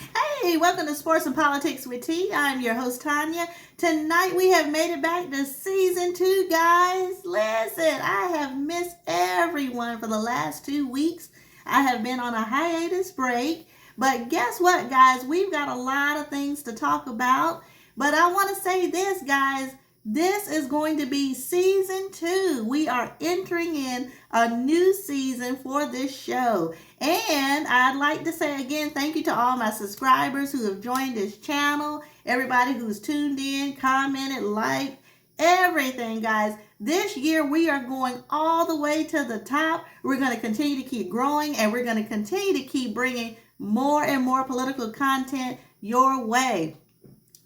Hey, welcome to Sports and Politics with T. I'm your host, Tanya. Tonight we have made it back to season 2, guys. Listen, I have missed everyone for the last 2 weeks. I have been on a hiatus break. But guess what, guys? We've got a lot of things to talk about. But I want to say this, guys. This is going to be season 2. We are entering in a new season for this show. And I'd like to say again, thank you to all my subscribers who have joined this channel, everybody who's tuned in, commented, liked, everything, guys. This year we are going all the way to the top. We're going to continue to keep growing, and we're going to continue to keep bringing more and more political content your way.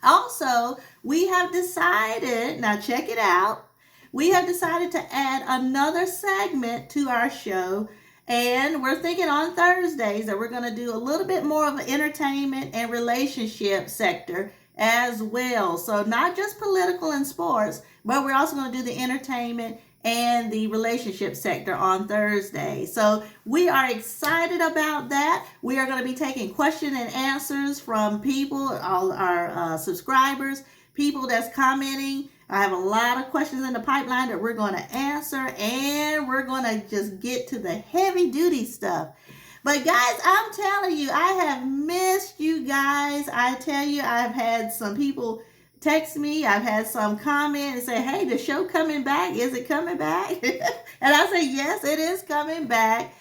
Also, we have decided, now check it out, we have decided to add another segment to our show, and we're thinking on Thursdays that we're going to do a little bit more of an entertainment and relationship sector as well. So not just political and sports, but we're also going to do the entertainment and the relationship sector on Thursday. So we are excited about that. We are going to be taking question and answers from people, all our subscribers, people that's commenting. I have a lot of questions in the pipeline that we're going to answer, and we're going to just get to the heavy duty stuff. But guys, I'm telling you, I have missed you guys. I tell you, I've had some people text me. I've had some comment and say, hey, the show coming back. Is it coming back? And I say, yes, it is coming back.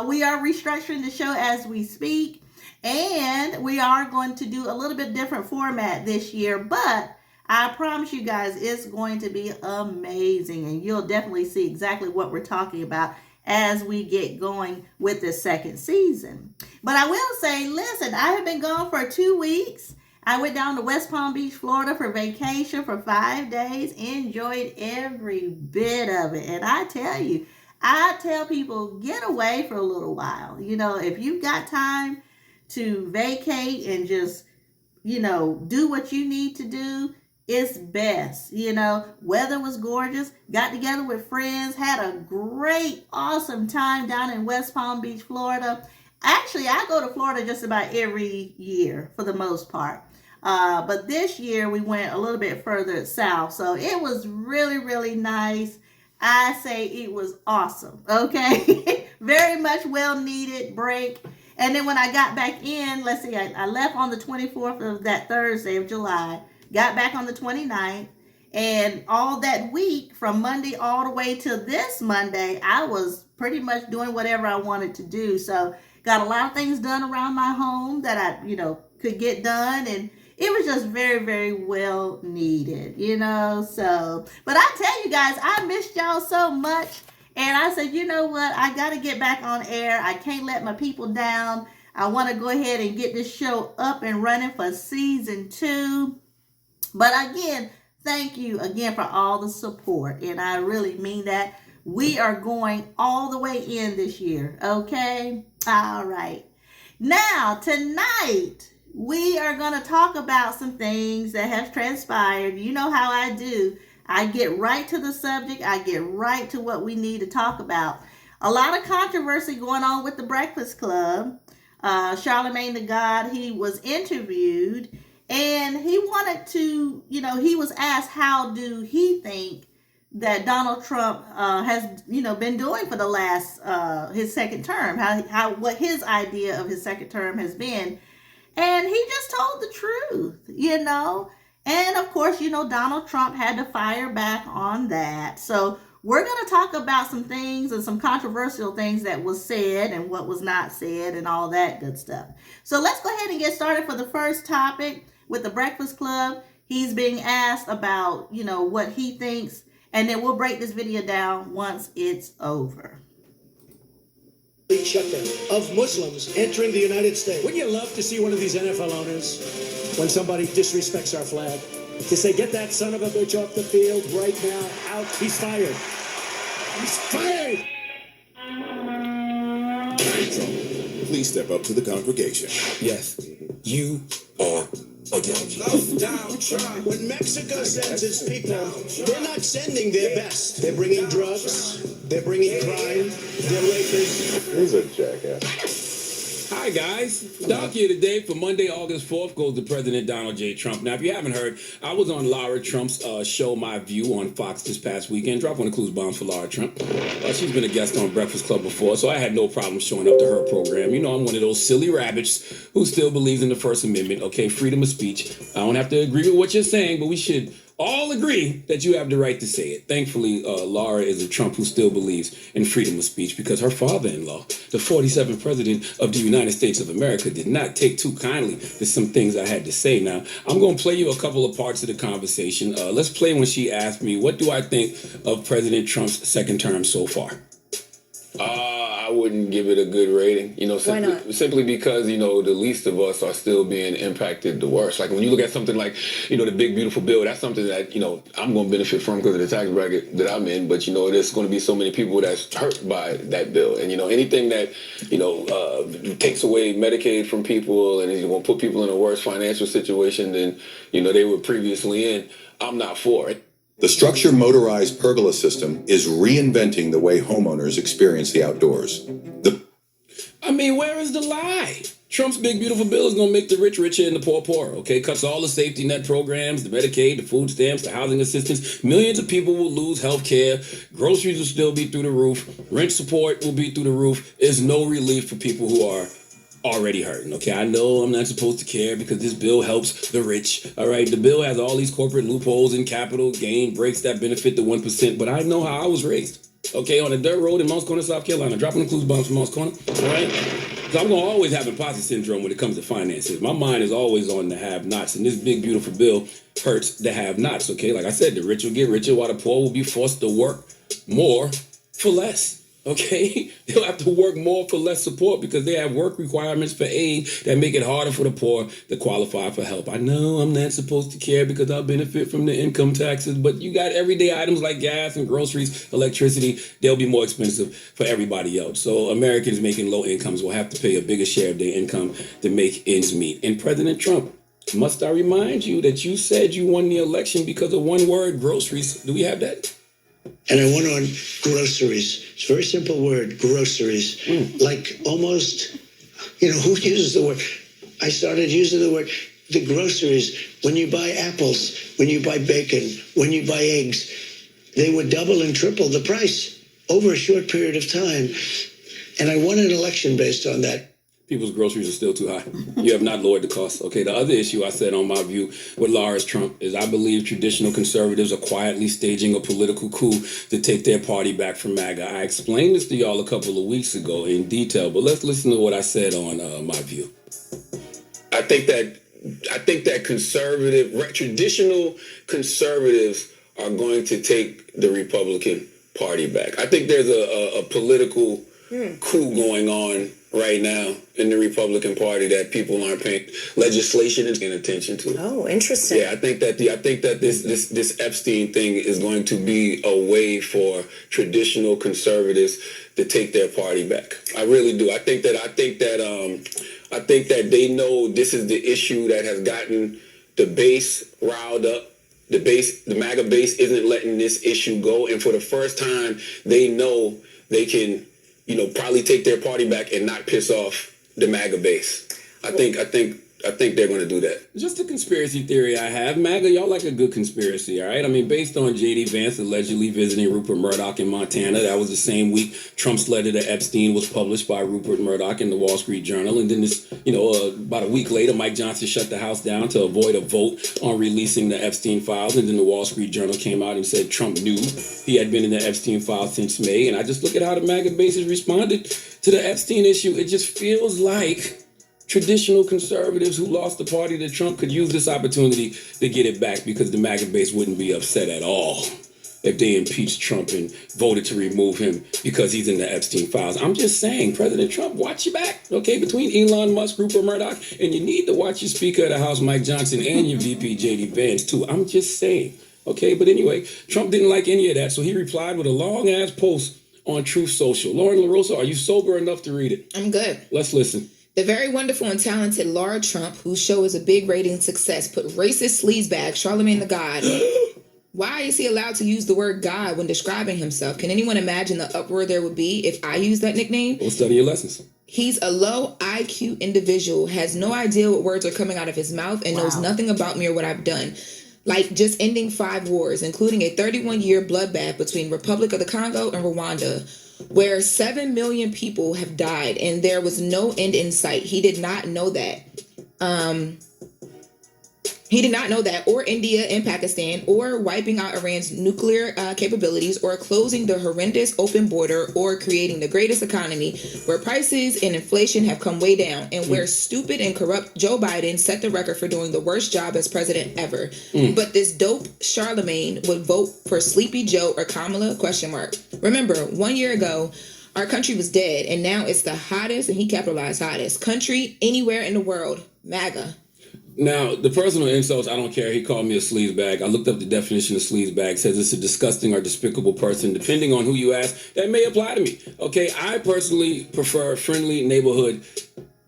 We are restructuring the show as we speak. And we are going to do a little bit different format this year. But I promise you guys, it's going to be amazing. And you'll definitely see exactly what we're talking about as we get going with the second season. But I will say, listen, I have been gone for 2 weeks. I went down to West Palm Beach, Florida for vacation for 5 days. Enjoyed every bit of it. And I tell people, get away for a little while. You know, if you've got time to vacate and just, do what you need to do, it's best. Weather was gorgeous. Got together with friends. Had a great, awesome time down in West Palm Beach, Florida. Actually, I go to Florida just about every year for the most part. But this year we went a little bit further south. So it was really, really nice. I say it was awesome. Okay. Very much well needed break. And then when I got back in, let's see, I left on the 24th of that Thursday of July, got back on the 29th. And all that week from Monday all the way to this Monday, I was pretty much doing whatever I wanted to do. So got a lot of things done around my home that I, could get done. And it was just very, very well needed, So, but I tell you guys, I missed y'all so much. And I said, you know what? I got to get back on air. I can't let my people down. I want to go ahead and get this show up and running for season 2. But again, thank you again for all the support. And I really mean that. We are going all the way in this year. Okay? All right. Now, tonight, we are going to talk about some things that have transpired. You know how I do. I get right to the subject. I get right to what we need to talk about. A lot of controversy going on with the Breakfast Club. Charlamagne the God, he was interviewed, and he wanted to, he was asked how do he think that Donald Trump has, been doing for the last, his second term, what his idea of his second term has been. And he just told the truth, And of course, Donald Trump had to fire back on that. So we're going to talk about some things and some controversial things that was said and what was not said and all that good stuff. So let's go ahead and get started for the first topic with the Breakfast Club. He's being asked about, what he thinks, and then we'll break this video down once it's over. Shutdown of Muslims entering the United States. Wouldn't you love to see one of these NFL owners, when somebody disrespects our flag, to say, get that son of a bitch off the field right now, out, he's fired. He's fired! Please step up to the congregation. Yes, you are When Mexico sends its people, they're not sending their best. They're bringing drugs, they're bringing crime, they're rapists. He's a jackass. Hi, guys. Doc here today for Monday, August 4th goes to President Donald J. Trump. Now, if you haven't heard, I was on Lara Trump's show, My View, on Fox this past weekend. Drop one of the clues bombs for Lara Trump. She's been a guest on Breakfast Club before, so I had no problem showing up to her program. You know, I'm one of those silly rabbits who still believes in the First Amendment, okay? Freedom of speech. I don't have to agree with what you're saying, but we should all agree that you have the right to say it. Thankfully, Laura is a Trump who still believes in freedom of speech because her father-in-law, the 47th president of the United States of America, did not take too kindly to some things I had to say. Now, I'm going to play you a couple of parts of the conversation. Let's play when she asked me, what do I think of President Trump's second term so far? I wouldn't give it a good rating, simply because, the least of us are still being impacted the worst. Like when you look at something like, the big, beautiful bill, that's something that, I'm going to benefit from because of the tax bracket that I'm in. But, there's going to be so many people that's hurt by that bill. And, anything that, takes away Medicaid from people and is going to put people in a worse financial situation than, they were previously in, I'm not for it. The structure motorized pergola system is reinventing the way homeowners experience the outdoors. Where is the lie? Trump's big, beautiful bill is going to make the rich richer and the poor poorer, okay? Cuts all the safety net programs, the Medicaid, the food stamps, the housing assistance. Millions of people will lose health care. Groceries will still be through the roof. Rent support will be through the roof. There's no relief for people who are already hurting, okay? I know I'm not supposed to care because this bill helps the rich, all right? The bill has all these corporate loopholes and capital gain breaks that benefit the 1%, but I know how I was raised, okay? On a dirt road in Mounts Corner, South Carolina, dropping the clues bombs from Mounts Corner, all right? So I'm going to always have imposter syndrome when it comes to finances. My mind is always on the have-nots, and this big, beautiful bill hurts the have-nots, okay? Like I said, the rich will get richer while the poor will be forced to work more for less. Okay, they'll have to work more for less support because they have work requirements for aid that make it harder for the poor to qualify for help. I know I'm not supposed to care because I'll benefit from the income taxes, but you got everyday items like gas and groceries, electricity, they'll be more expensive for everybody else. So Americans making low incomes will have to pay a bigger share of their income to make ends meet. And President Trump, must I remind you that you said you won the election because of one word, groceries. Do we have that? And I went on groceries. It's a very simple word, groceries. Like almost, who uses the word? I started using the word, the groceries. When you buy apples, when you buy bacon, when you buy eggs, they would double and triple the price over a short period of time. And I won an election based on that. People's groceries are still too high. You have not lowered the cost. Okay, the other issue I said on My View with Laura Trump is I believe traditional conservatives are quietly staging a political coup to take their party back from MAGA. I explained this to y'all a couple of weeks ago in detail, but let's listen to what I said on My View. I think that traditional conservatives are going to take the Republican Party back. I think there's a political coup going on right now in the Republican Party that people aren't paying legislation is paying attention to. Oh, interesting. Yeah, I think that this Epstein thing is going to be a way for traditional conservatives to take their party back. I really do. I think that they know this is the issue that has gotten the base riled up. The MAGA base isn't letting this issue go, and for the first time, they know they can probably take their party back and not piss off the MAGA base. I think they're going to do that. Just a conspiracy theory I have. MAGA, y'all like a good conspiracy, all right? based on J.D. Vance allegedly visiting Rupert Murdoch in Montana. That was the same week Trump's letter to Epstein was published by Rupert Murdoch in the Wall Street Journal. And then about a week later, Mike Johnson shut the House down to avoid a vote on releasing the Epstein files. And then the Wall Street Journal came out and said Trump knew he had been in the Epstein files since May. And I just look at how the MAGA base has responded to the Epstein issue. It just feels like traditional conservatives who lost the party to Trump could use this opportunity to get it back because the MAGA base wouldn't be upset at all if they impeached Trump and voted to remove him because he's in the Epstein files. I'm just saying, President Trump, watch your back, okay? Between Elon Musk, Rupert Murdoch, and you need to watch your Speaker of the House, Mike Johnson, and your VP, J.D. Vance, too. I'm just saying, okay? But anyway, Trump didn't like any of that, so he replied with a long-ass post on Truth Social. Lauren LaRosa, are you sober enough to read it? I'm good. Let's listen. The very wonderful and talented Laura Trump, whose show is a big rating success, put racist sleazebag Charlamagne the God Why is he allowed to use the word God when describing himself? Can anyone imagine the uproar there would be if I used that nickname? Well, study your lessons. He's a low IQ individual, has no idea what words are coming out of his mouth, and knows nothing about me or what I've done. Like just ending 5 wars, including a 31-year bloodbath between Republic of the Congo and Rwanda, where 7 million people have died and there was no end in sight. He did not know that. He did not know that, or India and Pakistan, or wiping out Iran's nuclear capabilities, or closing the horrendous open border, or creating the greatest economy where prices and inflation have come way down, and where stupid and corrupt Joe Biden set the record for doing the worst job as president ever. But this dope Charlamagne would vote for Sleepy Joe or Kamala? ? Remember, 1 year ago, our country was dead, and now it's the hottest, and he capitalized hottest, country anywhere in the world. MAGA. Now, the personal insults, I don't care. He called me a sleazebag. I looked up the definition of sleazebag. Says it's a disgusting or despicable person. Depending on who you ask, that may apply to me. Okay, I personally prefer friendly neighborhood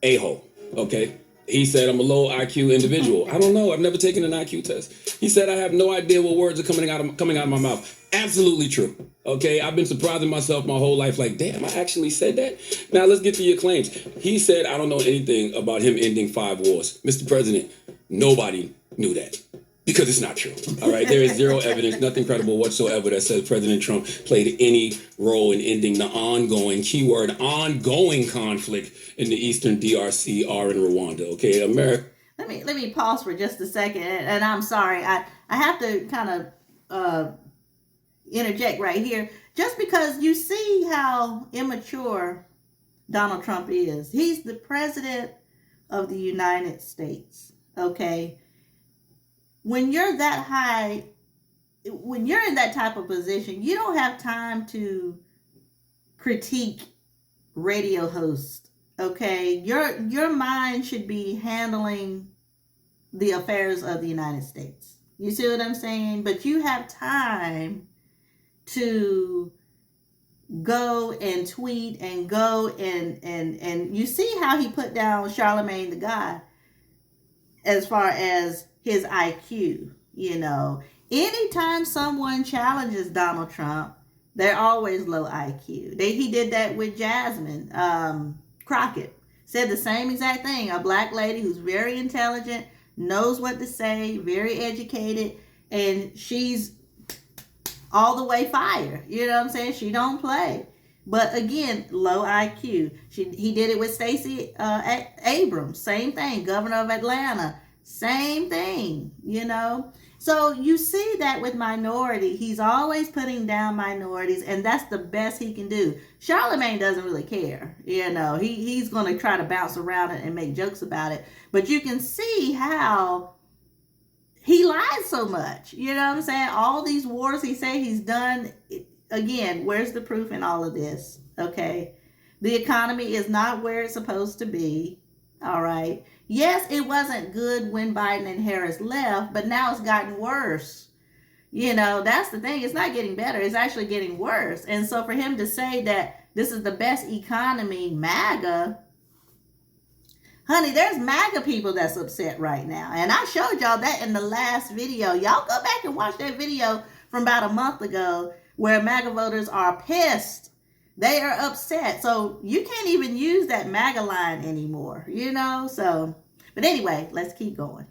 a-hole. Okay, he said I'm a low IQ individual. I don't know. I've never taken an IQ test. He said I have no idea what words are coming out of my mouth. Absolutely true. Okay, I've been surprising myself my whole life. Like, damn, I actually said that. Now let's get to your claims. He said I don't know anything about him ending 5 wars. Mr. President, nobody knew that because it's not true. All right, there is zero evidence, nothing credible whatsoever that says President Trump played any role in ending the ongoing, keyword ongoing conflict in the Eastern DRC or in Rwanda. Okay, America. Let me pause for just a second, and I'm sorry, I have to kind of interject right here, just because you see how immature Donald Trump is. He's the president of the United States. Okay, when you're that high, when you're in that type of position, you don't have time to critique radio hosts. Okay, your mind should be handling the affairs of the United States. You see what I'm saying? But you have time to go and tweet and go and you see how he put down Charlamagne the God as far as his IQ. You know, anytime someone challenges Donald Trump, they're always low IQ. He did that with Jasmine Crockett. Said the same exact thing. A black lady who's very intelligent, knows what to say, very educated, and she's all the way fire. You know what I'm saying? She don't play. But again, low IQ. He did it with Stacey Abrams. Same thing. Governor of Atlanta. Same thing. You know? So you see that with minority. He's always putting down minorities, and that's the best he can do. Charlamagne doesn't really care. You know, he's going to try to bounce around it and make jokes about it. But you can see how he lies so much. You know what I'm saying? All these wars he say he's done. Again, where's the proof in all of this? Okay. The economy is not where it's supposed to be. All right. Yes, it wasn't good when Biden and Harris left, but now it's gotten worse. You know, that's the thing. It's not getting better. It's actually getting worse. And so for him to say that this is the best economy, MAGA, honey, there's MAGA people that's upset right now. And I showed y'all that in the last video. Y'all go back and watch that video from about a month ago where MAGA voters are pissed. They are upset. So you can't even use that MAGA line anymore, you know? So, but anyway, let's keep going.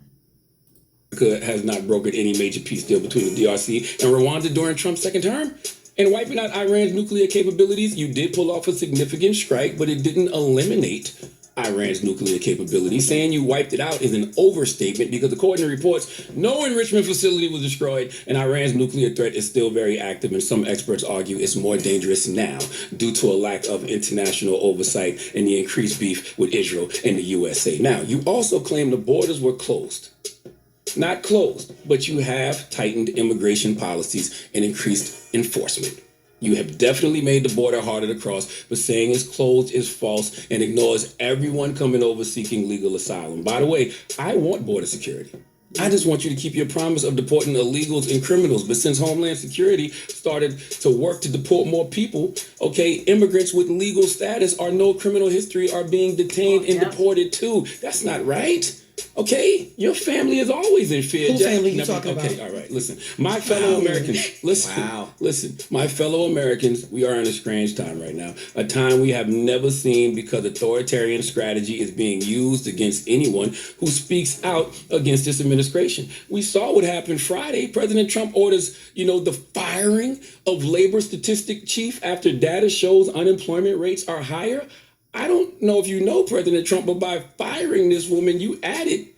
Has not brokered any major peace deal between the DRC and Rwanda during Trump's second term. And wiping out Iran's nuclear capabilities, you did pull off a significant strike, but it didn't eliminate Iran's nuclear capabilities. Saying you wiped it out is an overstatement because according to reports, no enrichment facility was destroyed and Iran's nuclear threat is still very active, and some experts argue it's more dangerous now due to a lack of international oversight and the increased beef with Israel and the USA. Now, you also claim the borders were closed. Not closed, but you have tightened immigration policies and increased enforcement. You have definitely made the border harder to cross, but saying it's closed is false and ignores everyone coming over seeking legal asylum. By the way, I want border security. I just want you to keep your promise of deporting illegals and criminals. But since Homeland Security started to work to deport more people, okay, immigrants with legal status or no criminal history are being detained and deported too. That's not right. Okay, your family is always in fear. Who Jack. family you Never- talking about? Okay, all right. Listen, my fellow Americans. Listen. My fellow Americans. We are in a strange time right now. A time we have never seen because authoritarian strategy is being used against anyone who speaks out against this administration. We saw what happened Friday. President Trump orders, the firing of labor statistic chief after data shows unemployment rates are higher. I don't know if you know President Trump, but by firing this woman, you added.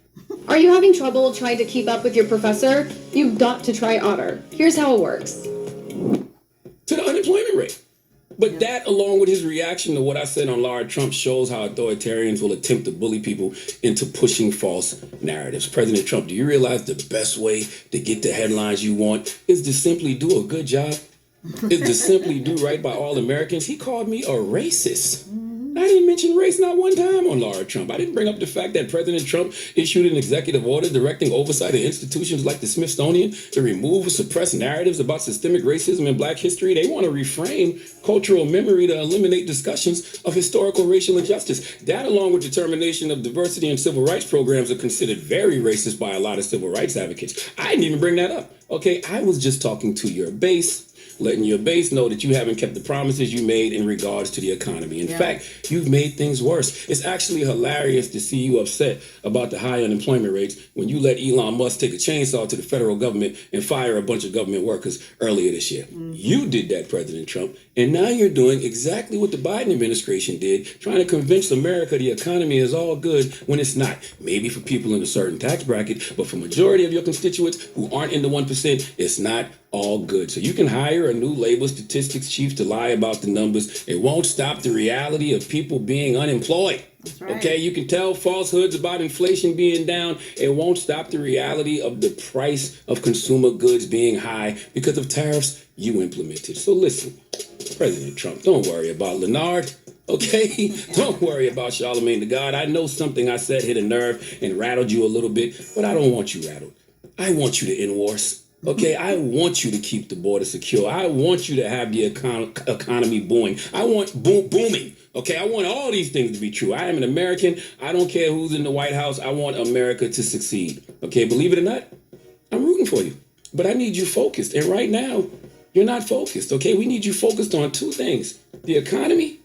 Are you having trouble trying to keep up with your professor? You've got to try Otter. Here's how it works. To the unemployment rate. But that, along with his reaction to what I said on Lara Trump, shows how authoritarians will attempt to bully people into pushing false narratives. President Trump, do you realize the best way to get the headlines you want is to simply do a good job? Is to simply do right by all Americans? He called me a racist. I didn't mention race not one time on Lara Trump. I didn't bring up the fact that President Trump issued an executive order directing oversight of institutions like the Smithsonian to remove or suppress narratives about systemic racism in Black history. They want to reframe cultural memory to eliminate discussions of historical racial injustice. That, along with determination of diversity and civil rights programs, are considered very racist by a lot of civil rights advocates. I didn't even bring that up. Okay, I was just talking to your base, letting your base know that you haven't kept the promises you made in regards to the economy. In fact, you've made things worse. It's actually hilarious to see you upset about the high unemployment rates when you let Elon Musk take a chainsaw to the federal government and fire a bunch of government workers earlier this year. You did that, President Trump, and now you're doing exactly what the Biden administration did, trying to convince America the economy is all good when it's not. Maybe for people in a certain tax bracket, but for majority of your constituents who aren't in the 1%, it's not all good. So you can hire a new labor statistics chief to lie about the numbers. It won't stop the reality of people being unemployed. That's right. Okay, you can tell falsehoods about inflation being down. It won't stop the reality of the price of consumer goods being high because of tariffs you implemented. So listen, President Trump, don't worry about Leonard. Okay, don't worry about Charlamagne the God. I know something I said hit a nerve and rattled you a little bit, but I don't want you rattled. I want you to end wars. Okay, I want you to keep the border secure. I want you to have the economy booming. I want booming. Okay, I want all these things to be true. I am an American. I don't care who's in the White House. I want America to succeed. Okay, believe it or not, I'm rooting for you. But I need you focused. And right now, you're not focused. Okay, we need you focused on two things: the economy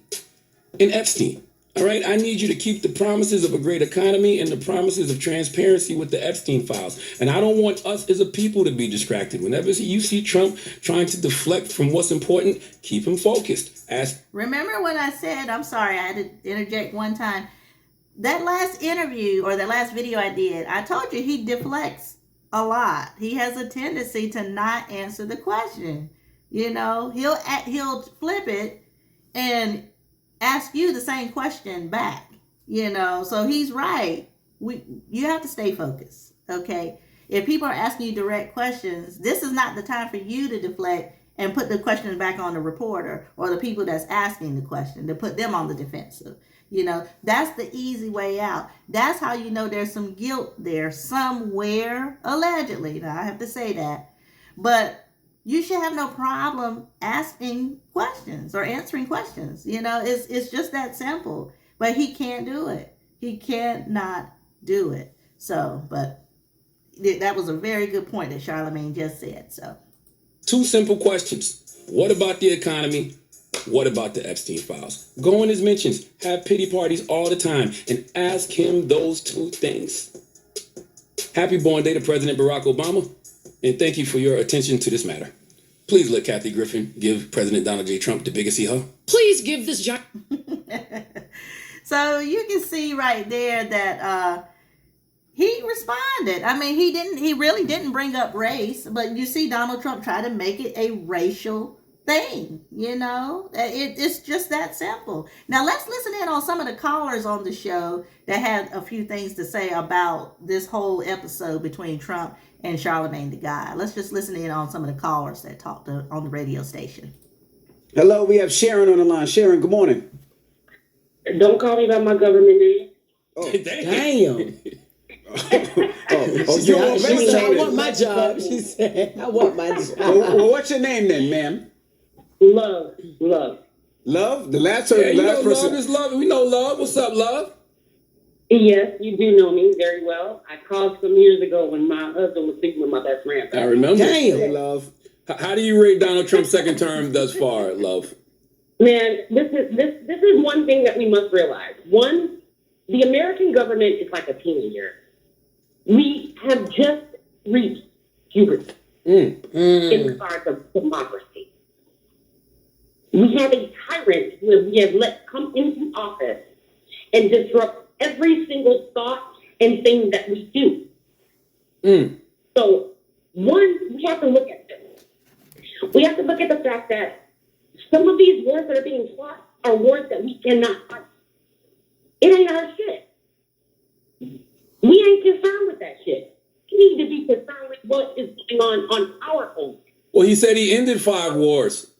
and Epstein. All right, I need you to keep the promises of a great economy and the promises of transparency with the Epstein files. And I don't want us as a people to be distracted. Whenever you see Trump trying to deflect from what's important, keep him focused. Remember when I said, I'm sorry, I had to interject one time. That last interview or that last video I did, I told you he deflects a lot. He has a tendency to not answer the question. He'll flip it and ask you the same question back, so he's right. You have to stay focused. Okay, if people are asking you direct questions, this is not the time for you to deflect and put the question back on the reporter or the people that's asking the question, to put them on the defensive. That's the easy way out. That's how you know there's some guilt there somewhere, allegedly. Now I have to say that, but you should have no problem asking questions or answering questions. It's just that simple. But he can't do it. He cannot do it. So, but that was a very good point that Charlamagne just said. So, two simple questions. What about the economy? What about the Epstein files? Go in his mentions, have pity parties all the time, and ask him those two things. Happy born day to President Barack Obama. And thank you for your attention to this matter. Please let Kathy Griffin give President Donald J. Trump the biggest hee-haw. Please give this giant. So you can see right there that he responded. I mean, he really didn't bring up race, but you see Donald Trump try to make it a racial thing. It's just that simple. Now let's listen in on some of the callers on the show that had a few things to say about this whole episode between Trump and Charlamagne the God. Let's just listen in on some of the callers that talked on the radio station. Hello, we have Sharon on the line. Sharon, good morning. Don't call me by my government name. Oh, Damn. She said, I want my job. She said, I want my job. Well, what's your name then, ma'am? Love. Love? The last Hey, person. Love is Love. We know Love. What's up, Love? Yes, you do know me very well. I called some years ago when my husband was sleeping with my best friend. I remember. Hey, love. How do you rate Donald Trump's second term thus far, love? Man, this is one thing that we must realize. One, the American government is like a teenager. We have just reached puberty in regards of democracy. We have a tyrant who we have let come into office and disrupt every single thought and thing that we do. So, one, we have to look at this. We have to look at the fact that some of these wars that are being fought are wars that we cannot fight. It ain't our shit. We ain't concerned with that shit. We need to be concerned with what is going on our home. Well, he said he ended 5 wars.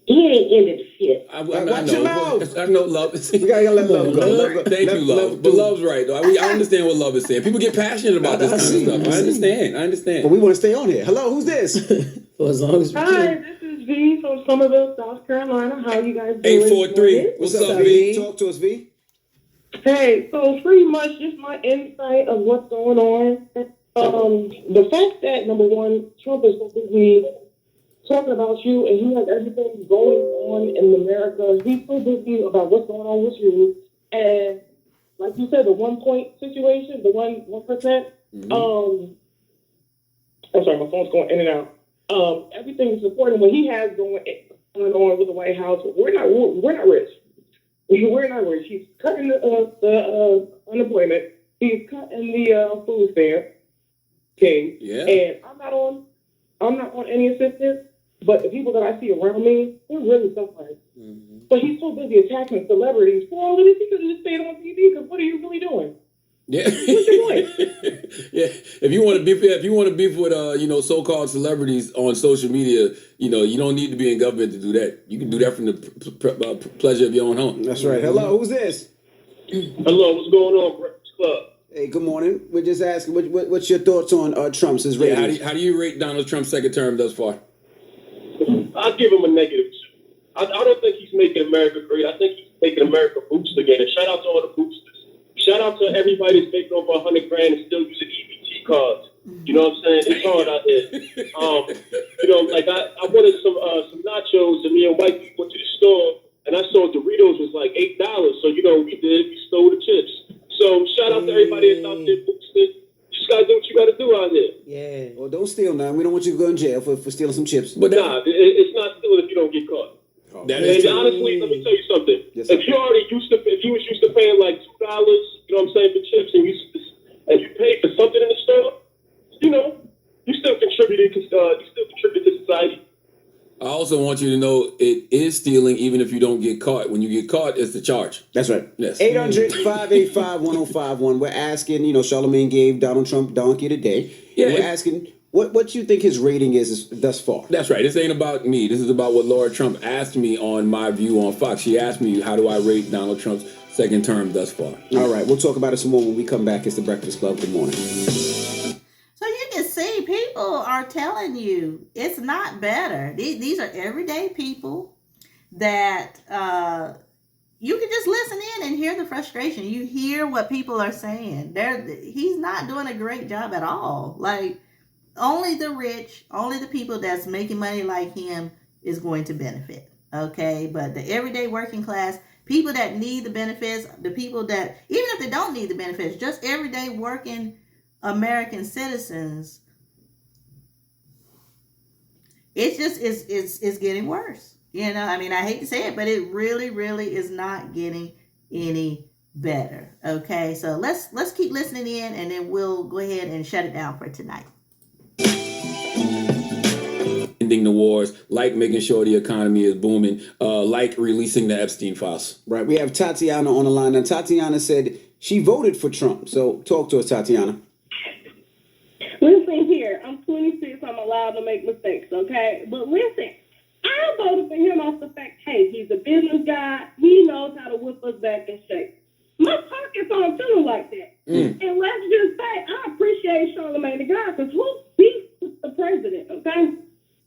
He ain't ended shit. I Watch know. your mouth. I know, love. We gotta let love go. Thank you, love. But love's right, though. I understand what love is saying. People get passionate about this kind of stuff. I understand. But we want to stay on here. Hello, who's this? For as long as we Hi, can. this is V from Somerville, South Carolina. How you guys doing? 843. What's up, V? Talk to us, V. Hey, so pretty much just my insight of what's going on. The fact that, number one, Trump is so busy talking about you and he has everything going on in America. He's so busy about what's going on with you. And like you said, the 1 point situation, the 1%, I'm sorry, my phone's going in and out. Everything is supporting what he has going on with the White House. We're not rich. We're not rich. He's cutting the unemployment. He's cutting the food stamp. Okay. Yeah. And I'm not on any assistance, but the people that I see around me, they're really suffering. But he's so busy attacking celebrities. For all of this, he could have just stayed on TV. Because what are you really doing? Yeah. What's your point? Yeah. If you want to beef with so-called celebrities on social media, you don't need to be in government to do that. You can do that from the pleasure of your own home. That's right. Hello, who's this? Hello, what's going on, Breakfast Club? Hey, good morning. We're just asking, what's your thoughts on Trump's ratings? How do you rate Donald Trump's second term thus far? I'll give him a negative 2. I don't think he's making America great. I think he's making America boost again. And shout out to all the boosters. Shout out to everybody that's making over $100,000 and still using EBT cards. You know what I'm saying? It's hard out here. I wanted some nachos, and me and white people went to the store, and I saw Doritos was like $8. So we stole the chips. So shout out to everybody that's out there boosting. You just gotta do what you gotta do out here. Yeah. Well, don't steal none. We don't want you to go in jail for stealing some chips. But it's not stealing if you don't get caught. That is true. Honestly, let me tell you something. Yes, if you was used to paying like $2, you know what I'm saying, for chips, and you paid for something in the store, you still contributed to society. I also want you to know it is stealing even if you don't get caught. When you get caught, it's the charge. That's right. Yes. 800-585-1051. We're asking, Charlamagne gave Donald Trump donkey today. Yeah. We're asking, what you think his rating is thus far? That's right. This ain't about me. This is about what Laura Trump asked me on My View on Fox. She asked me, how do I rate Donald Trump's second term thus far? All right. We'll talk about it some more when we come back. It's the Breakfast Club. Good morning. So you can see people are telling you it's not better. These are everyday people that you can just listen in and hear the frustration. You hear what people are saying. He's not doing a great job at all. Like, only the rich, only the people that's making money like him is going to benefit. Okay? But the everyday working class, people that need the benefits, the people that, even if they don't need the benefits, just everyday working American citizens, it's getting worse. I hate to say it, but it really, really is not getting any better. Okay, so let's keep listening in, and then we'll go ahead and shut it down for tonight. Ending the wars, like making sure the economy is booming, like releasing the Epstein files. Right. We have Tatiana on the line. And Tatiana said she voted for Trump. So talk to us, Tatiana. Listen here, I'm 26, I'm allowed to make mistakes, okay? But listen, I voted for him off the fact, hey, he's a business guy, he knows how to whip us back in shape. My pockets aren't feeling like that. And let's just say, I appreciate Charlamagne the guy, because who beats with the president, okay?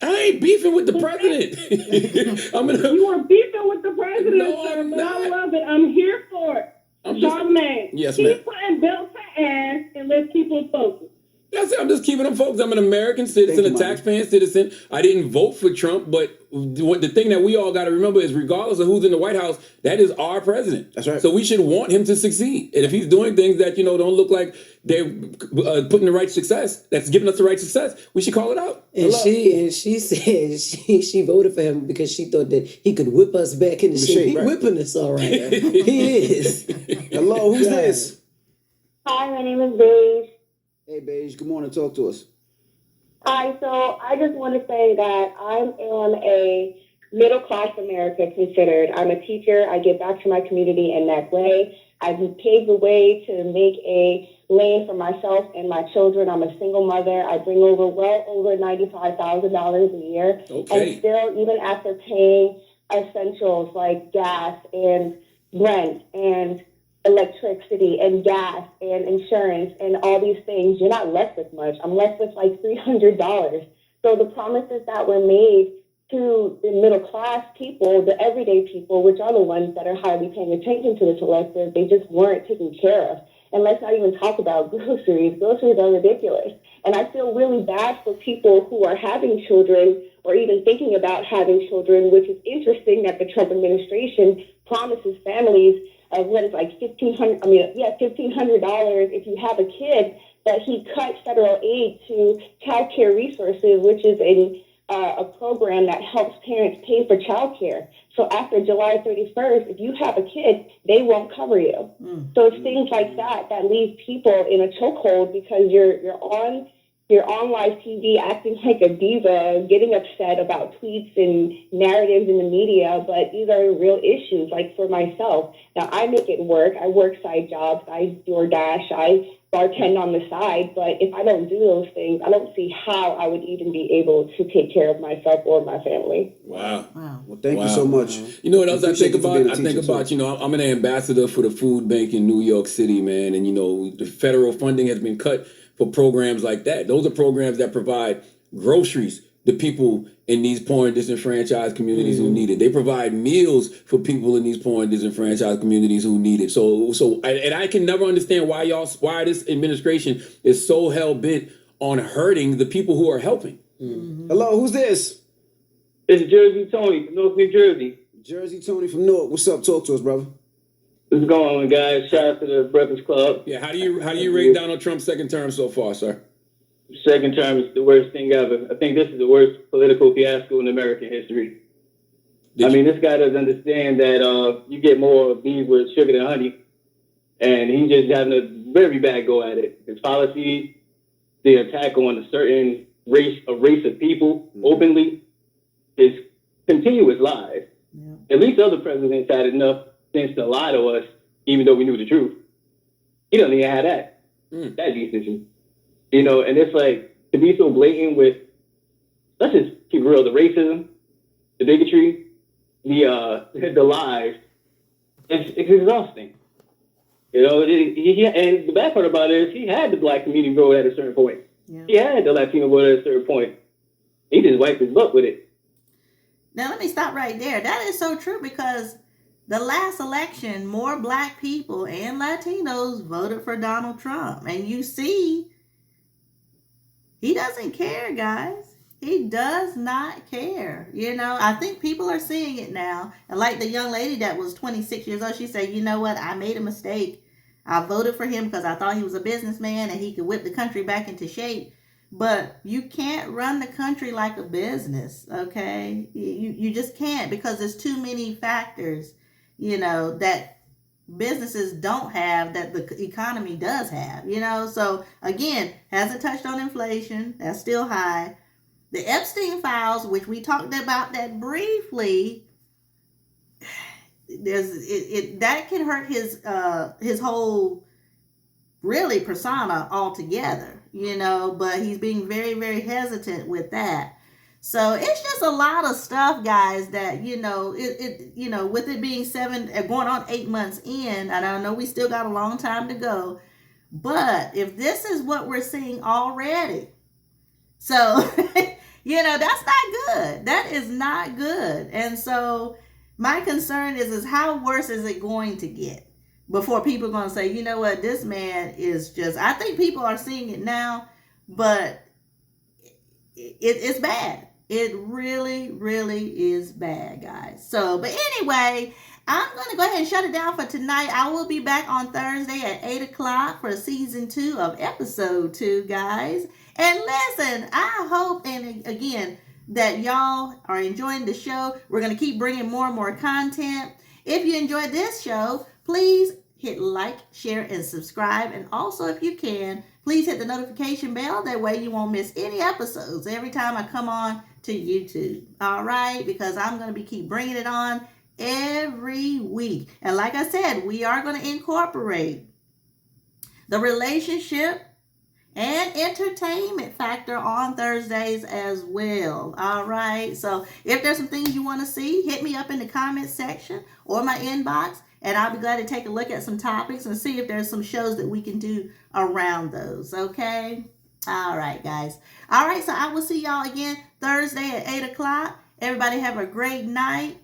I ain't beefing with the president. You are beefing with the president, No, sir, I'm but not. I love it. I'm here for it. Charlamagne Charlamagne. Yes, Keep ma'am. putting bills to ass and let's keep it focused. That's it. I'm just keeping them focused. I'm an American citizen, Thank a you, taxpaying citizen. I didn't vote for Trump, but the thing that we all got to remember is regardless of who's in the White House, that is our president. That's right. So we should want him to succeed. And if he's doing things that, don't look like they're putting the right success, that's giving us the right success, we should call it out. And she said she voted for him because she thought that he could whip us back in the shape. He right. whipping us all right. He is. Hello, who's this? Hi, my name is Beige. Hey, Beige, good morning. Talk to us. Hi, so I just want to say that I am a middle-class America considered. I'm a teacher. I give back to my community in that way. I've paved the way to make a lane for myself and my children. I'm a single mother. I bring over well over $95,000 a year. Okay. And still, even after paying essentials like gas and rent and electricity and gas and insurance and all these things, you're not left with much. I'm left with like $300. So the promises that were made to the middle class people, the everyday people, which are the ones that are highly paying attention to this elective, they just weren't taken care of. And let's not even talk about groceries. Groceries are ridiculous. And I feel really bad for people who are having children or even thinking about having children, which is interesting that the Trump administration promises families of what is like $1,500 if you have a kid, but he cut federal aid to child care resources, which is a program that helps parents pay for child care. So after July 31st, if you have a kid, they won't cover you. So it's things like that that leave people in a chokehold because you're on live TV acting like a diva, getting upset about tweets and narratives in the media, but these are real issues. Like for myself, now I make it work. I work side jobs. I DoorDash. I bartend on the side. But if I don't do those things, I don't see how I would even be able to take care of myself or my family. Wow. Well, thank you so much. You know what else I think about? I think teacher, about, I'm an ambassador for the food bank in New York City, man. And, the federal funding has been cut for programs like that. Those are programs that provide groceries to people in these poor and disenfranchised communities who need it. They provide meals for people in these poor and disenfranchised communities who need it. So I can never understand why this administration is so hell bent on hurting the people who are helping. Hello, who's this? It's Jersey Tony from North New Jersey. Jersey Tony from Newark. What's up? Talk to us, brother. What's going on, guys? Shout out to the Breakfast Club. Yeah, how do you rate Donald Trump's second term so far, sir? Second term is the worst thing ever. I think this is the worst political fiasco in American history. This guy doesn't understand that you get more bees with sugar than honey, and he's just having a very bad go at it. His policies, the attack on a certain race of people openly, his continuous lies. Yeah. At least other presidents had enough sense to lie to us, even though we knew the truth. He doesn't even have that decency. And it's like, to be so blatant with, let's just keep real, the racism, the bigotry, the lies, it's exhausting. And the bad part about it is he had the black community vote at a certain point. Yeah. He had the Latino vote at a certain point. He just wiped his butt with it. Now, let me stop right there. That is so true because the last election, more black people and Latinos voted for Donald Trump. And you see, he doesn't care, guys. He does not care. I think people are seeing it now. And like the young lady that was 26 years old, she said, you know what? I made a mistake. I voted for him because I thought he was a businessman and he could whip the country back into shape. But you can't run the country like a business, okay? You just can't because there's too many factors, that businesses don't have that the economy does have, So, again, hasn't touched on inflation. That's still high. The Epstein files, which we talked about that briefly, that can hurt his whole really persona altogether, but he's being very, very hesitant with that. So it's just a lot of stuff, guys, that, with it being going on 8 months in, and I know we still got a long time to go, but if this is what we're seeing already, so, that's not good. That is not good. And so my concern is how worse is it going to get? before people are going to say, you know what, this man is just, I think people are seeing it now, but it's bad. It really, really is bad, guys. So, but anyway, I'm going to go ahead and shut it down for tonight. I will be back on Thursday at 8 o'clock for season 2 of episode 2, guys. And listen, I hope, and again, that y'all are enjoying the show. We're going to keep bringing more and more content. If you enjoyed this show, please hit like, share, and subscribe. And also, if you can, please hit the notification bell. That way you won't miss any episodes every time I come on to YouTube. All right? Because I'm going to keep bringing it on every week. And like I said, we are going to incorporate the relationship and entertainment factor on Thursdays as well. All right. So if there's some things you want to see, hit me up in the comment section or my inbox, and I'll be glad to take a look at some topics and see if there's some shows that we can do around those. Okay. All right, guys. All right. So I will see y'all again Thursday at 8 o'clock. Everybody have a great night,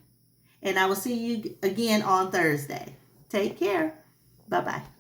and I will see you again on Thursday. Take care. Bye-bye.